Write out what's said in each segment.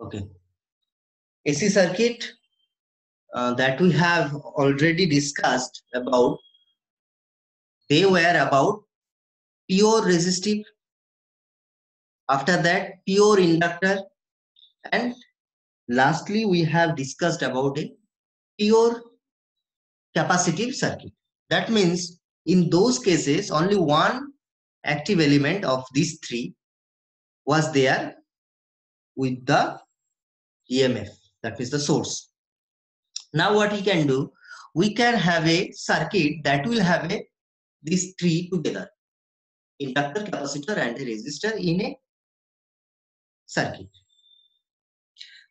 Okay. AC circuit that we have already discussed about, they were about pure resistive, after that pure inductor, and lastly we have discussed about a pure capacitive circuit. That means in those cases only one active element of these three was there with the EMF, that is the source. Now what we can do, we can have a circuit that will have a these three together, inductor, capacitor and a resistor in a circuit.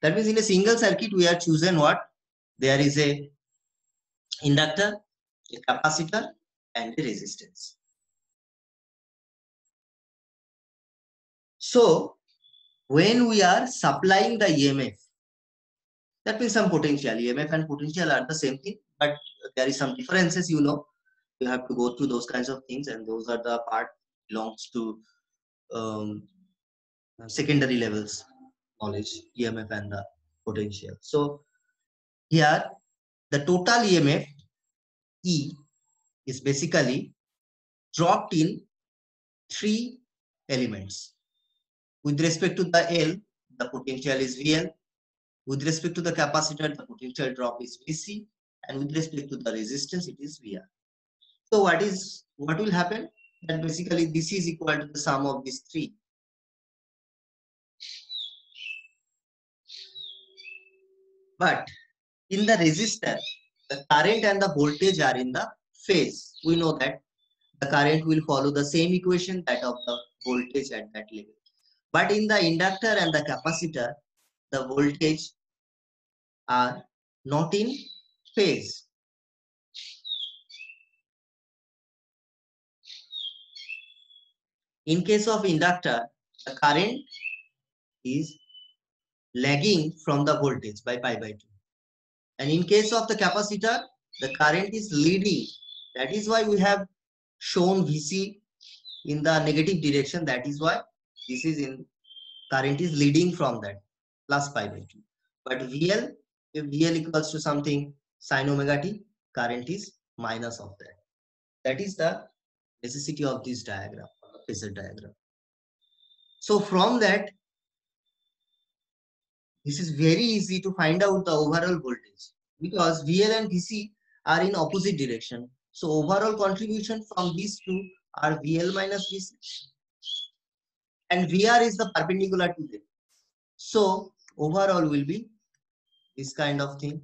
That means in a single circuit we are chosen what? There is a inductor, a capacitor and a resistance. So when we are supplying the EMF, that means some potential, EMF and potential are the same thing, but there is some differences, you know. You have to go through those kinds of things, and those are the part belongs to secondary levels knowledge, EMF and the potential. So here the total EMF E is basically dropped in three elements. With respect to the L, the potential is VL. With respect to the capacitor, the potential drop is VC. And with respect to the resistance, it is VR. So what will happen? That basically this is equal to the sum of these three. But in the resistor, the current and the voltage are in the phase. We know that the current will follow the same equation, that of the voltage at that level. But in the inductor and the capacitor, the voltage are not in phase. In case of inductor, the current is lagging from the voltage by pi by 2. And in case of the capacitor, the current is leading. That is why we have shown VC in the negative direction. That is why this is in current is leading from that plus pi by 2. But VL, if VL equals to something sin omega t, current is minus of that. That is the necessity of this diagram, phasor diagram. So from that, this is very easy to find out the overall voltage, because VL and VC are in opposite direction. So overall contribution from these two are VL minus VC, and VR is the perpendicular to them. So overall will be this kind of thing.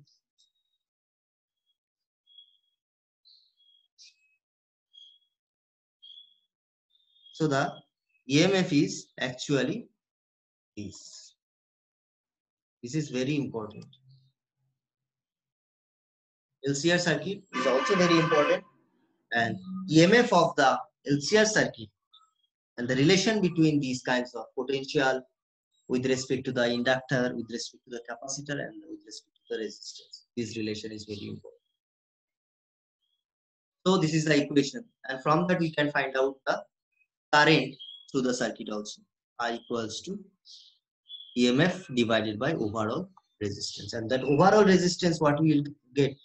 So the EMF is actually this. This is very important. LCR circuit is also very important, and EMF of the LCR circuit and the relation between these kinds of potential with respect to the inductor, with respect to the capacitor, and with respect to the resistance. This relation is very important. So this is the equation, and from that we can find out the current through the circuit also. I equals to EMF divided by overall resistance, and that overall resistance what we will get,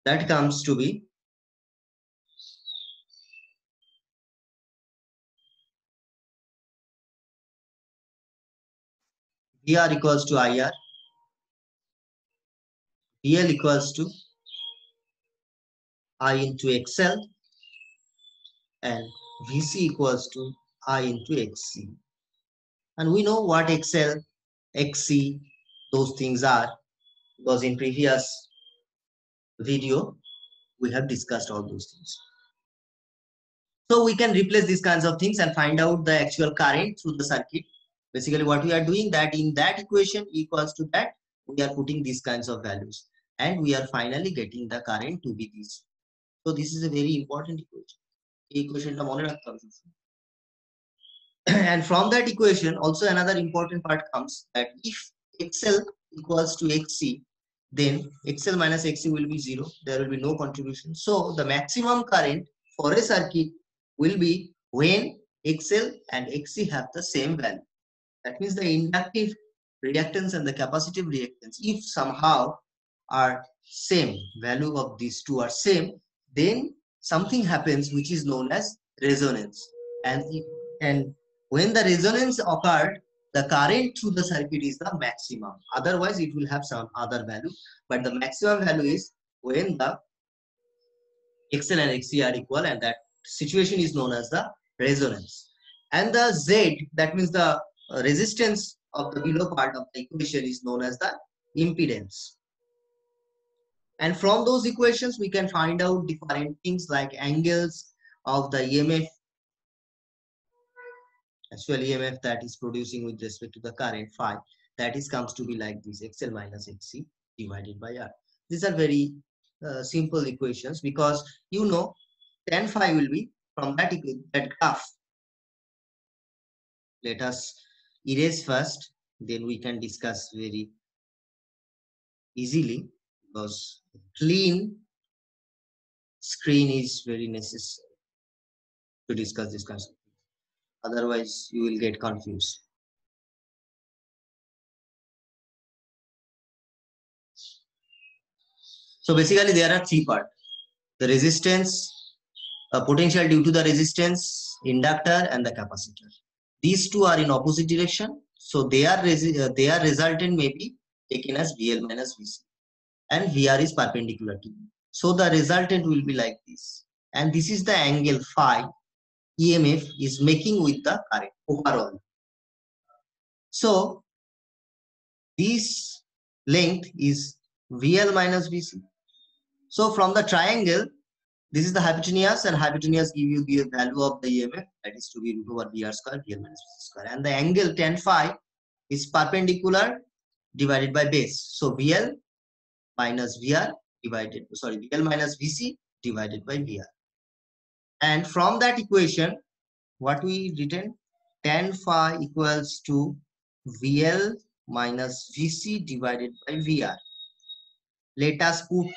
that comes to be VR equals to IR, VL equals to I into XL, and VC equals to I into XC. And we know what XL, XC, those things are, because in previous video we have discussed all those things. So we can replace these kinds of things and find out the actual current through the circuit. Basically what we are doing, that in that equation equals to that, we are putting these kinds of values, and we are finally getting the current to be this. So this is a very important equation. And from that equation also another important part comes, that if XL equals to XC, then XL minus XC will be 0. There will be no contribution. So the maximum current for a circuit will be when XL and XC have the same value. That means the inductive reactance and the capacitive reactance, if somehow are same, value of these two are same, then something happens which is known as resonance. And when the resonance occurred, the current through the circuit is the maximum. Otherwise, it will have some other value, but the maximum value is when the XL and XC are equal, and that situation is known as the resonance. And the Z, that means the resistance of the below part of the equation, is known as the impedance. And from those equations, we can find out different things like angles of the EMF, actual EMF that is producing with respect to the current phi, that is comes to be like this, XL minus XC divided by R. These are very simple equations, because you know tan phi will be from that graph. Let us erase first, then we can discuss very easily, because clean screen is very necessary to discuss this concept. Otherwise, you will get confused. So basically, there are three parts: the resistance, potential due to the resistance, inductor, and the capacitor. These two are in opposite direction, so their resultant may be taken as VL minus VC, and VR is perpendicular to it. So the resultant will be like this, and this is the angle phi EMF is making with the current overall. So this length is VL minus VC. So from the triangle, this is the hypotenuse, and hypotenuse give you the value of the EMF, that is to be root over VR square, VL minus VC square. And the angle tan phi is perpendicular divided by base. So VL minus VR VL minus VC divided by VR. And from that equation, what we written, tan phi equals to VL minus VC divided by VR. Let us put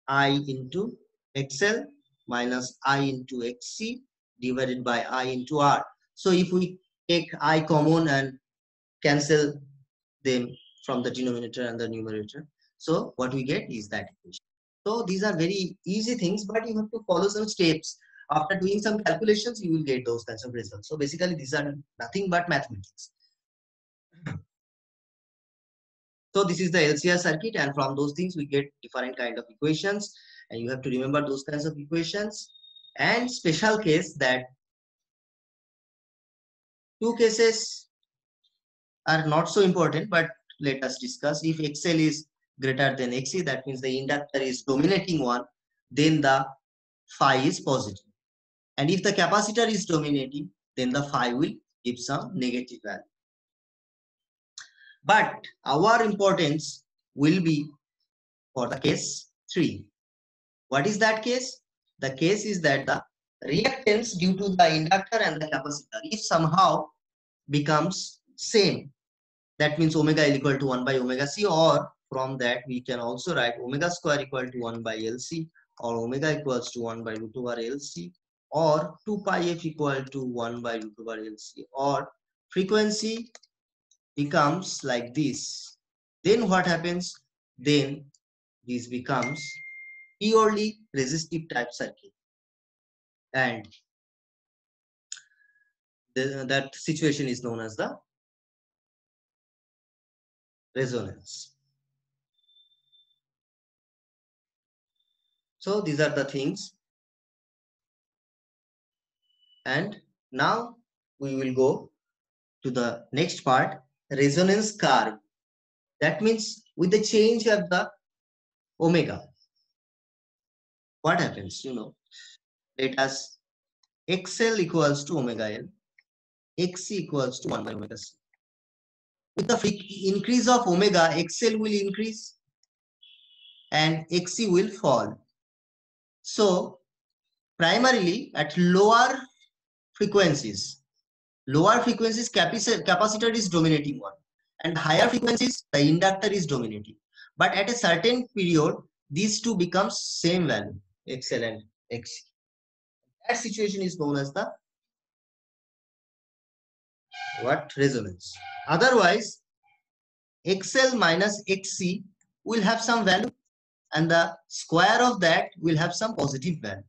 I into XL minus I into XC divided by I into R. So if we take I common and cancel them from the denominator and the numerator, so what we get is that equation. So these are very easy things, but you have to follow some steps. After doing some calculations, you will get those kinds of results. So basically, these are nothing but mathematics. So this is the LCR circuit, and from those things we get different kind of equations, and you have to remember those kinds of equations. And special case, that two cases are not so important, but let us discuss. If XL is greater than XC, that means the inductor is dominating one, then the phi is positive. And if the capacitor is dominating, then the phi will give some negative value. But our importance will be for the case 3. What is that case? The case is that the reactance due to the inductor and the capacitor, if somehow becomes same, that means omega L equal to 1 by omega C, or from that we can also write omega square equal to 1 by LC, or omega equals to 1 by root over LC, or 2 pi f equal to 1 by root over LC, or frequency becomes like this. Then what happens? Then this becomes purely resistive type circuit, and that situation is known as the resonance. So these are the things, and now we will go to the next part, resonance curve. That means with the change of the omega, what happens? Let us XL equals to omega L, XC equals to 1 by omega C. With the increase of omega, XL will increase and XC will fall. So primarily at lower frequencies, capacitor is dominating one, and higher frequencies the inductor is dominating. But at a certain period, these two becomes same value, XL and XC. That situation is known as the resonance. Otherwise, XL minus XC will have some value, and the square of that will have some positive value.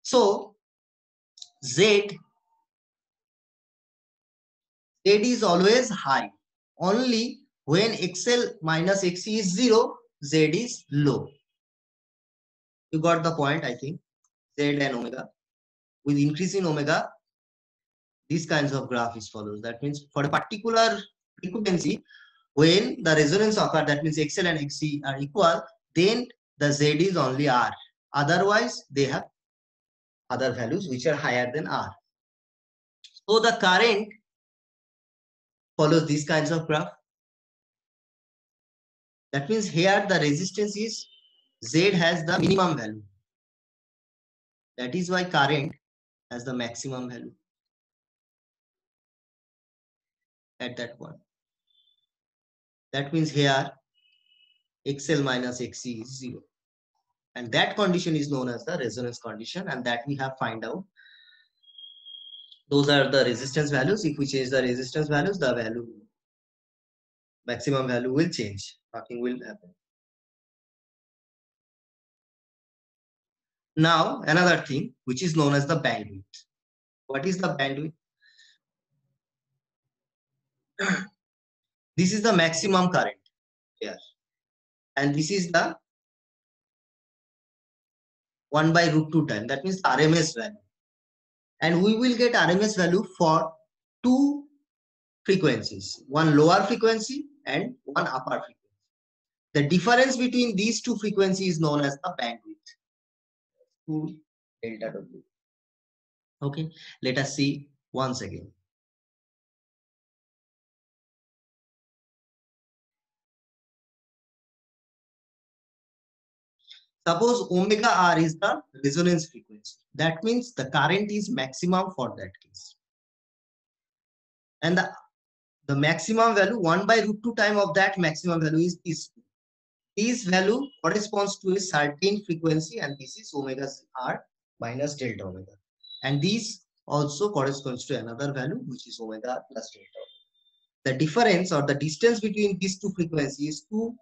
So Z is always high. Only when XL minus XC is 0, Z is low. You got the point, I think. Z and omega. With increasing omega, these kinds of graph is follows. That means for a particular frequency, when the resonance occurs, that means XL and XC are equal, then the Z is only R. Otherwise, they have other values which are higher than R. So the current follows these kinds of graph. That means here the resistance is Z has the minimum value. That is why current has the maximum value at that point. That means here XL minus XC is 0. And that condition is known as the resonance condition, and that we have find out. Those are the resistance values. If we change the resistance values, the value, maximum value will change. Nothing will happen. Now, another thing which is known as the bandwidth. What is the bandwidth? This is the maximum current here. And this is the 1 by root 2 time. That means RMS value. And we will get RMS value for two frequencies. One lower frequency and one upper frequency. The difference between these two frequencies is known as the bandwidth. 2 delta W. Okay, let us see once again. Suppose omega R is the resonance frequency. That means the current is maximum for that case. And the maximum value 1 by root 2 time of that maximum value is this. This value corresponds to a certain frequency, and this is omega R minus delta omega. And this also corresponds to another value, which is omega R plus delta omega. The difference or the distance between these two frequencies is 2.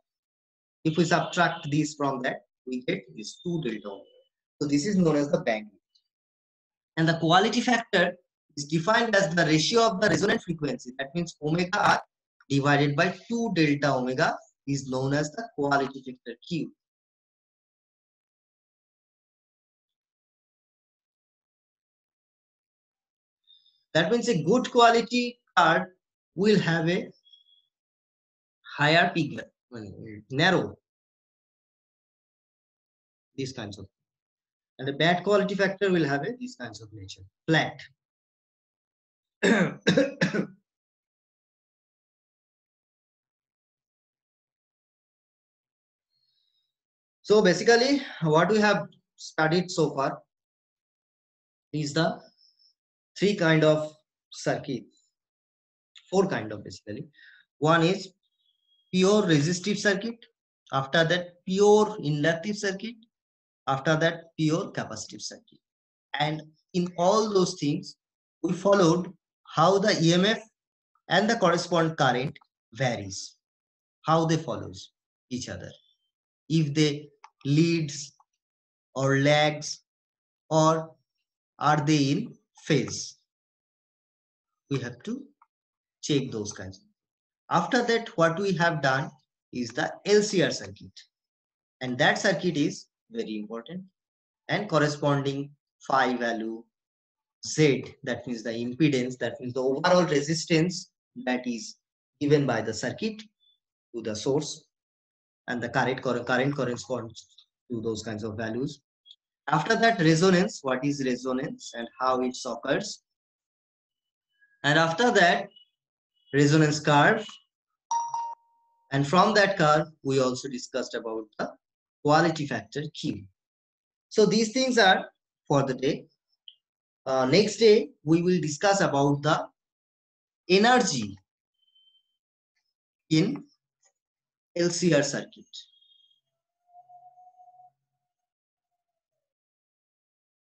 If we subtract this from that, we get this 2 delta omega. So this is known as the bandwidth. And the quality factor is defined as the ratio of the resonant frequency. That means omega R divided by 2 delta omega is known as the quality factor Q. That means a good quality card will have a higher peak, narrow, these kinds of. And a bad quality factor will have these kinds of nature, flat. So basically, what we have studied so far is the 3 kind of circuit, 4 kind of basically. One is pure resistive circuit. After that, pure inductive circuit. After that, pure capacitive circuit. And in all those things, we followed how the EMF and the corresponding current varies, how they follows each other. If they leads or lags, or are they in phase? We have to check those kinds. After that, what we have done is the LCR circuit. And that circuit is very important. And corresponding phi value, Z, that means the impedance, that means the overall resistance that is given by the circuit to the source, and the current corresponds to those kinds of values. After that, resonance, what is resonance and how it occurs. And after that, resonance curve. And from that curve, we also discussed about the quality factor Q. So these things are for the day. Next day, we will discuss about the energy in LCR circuit.